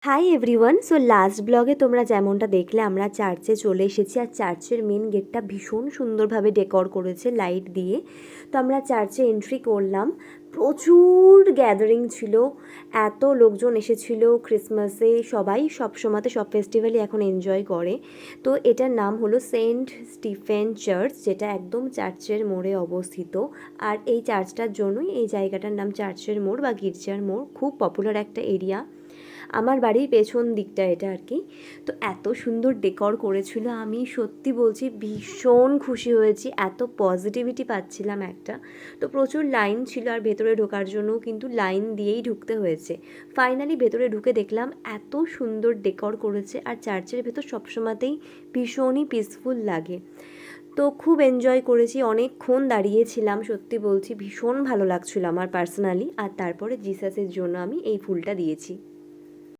Hi everyone. So last ব্লগে তোমরা যেমনটা দেখলে আমরা চার্চে চলে এসেছি, আর চার্চের মেন গেটটা ভীষণ সুন্দরভাবে ডেকোর করেছে লাইট দিয়ে। তো আমরা চার্চে এন্ট্রি করলাম, প্রচুর গ্যাদারিং ছিল, এত লোকজন এসেছিল ক্রিসমাসে। সবাই সব সময়তে সব ফেস্টিভ্যালই এখন এনজয় করে। তো এটার নাম হলো সেন্ট স্টিফেন চার্চ, যেটা একদম চার্চের মোড়ে অবস্থিত। আর এই চার্চটার জন্যই এই জায়গাটার নাম চার্চের মোড় বা গির্জার মোড়। খুব পপুলার একটা এরিয়া, আমার বাড়ির পেছন দিকটা এটা আর কি। তো এত সুন্দর ডেকর করেছিল, আমি সত্যি বলছি ভীষণ খুশি হয়েছি, এত পজিটিভিটি পাচ্ছিলাম একটা। তো প্রচুর লাইন ছিল, আর ভেতরে ঢোকার জন্যও কিন্তু লাইন দিয়েই ঢুকতে হয়েছে। ফাইনালি ভেতরে ঢুকে দেখলাম এত সুন্দর ডেকর করেছে, আর চার্চের ভেতর সবসময়তেই ভীষণই পিসফুল লাগে। তো খুব এনজয় করেছি, অনেকক্ষণ দাঁড়িয়েছিলাম, সত্যি বলছি ভীষণ ভালো লাগছিল আমার পার্সোনালি। আর তারপরে জিসাসের জন্য আমি এই ফুলটা দিয়েছি।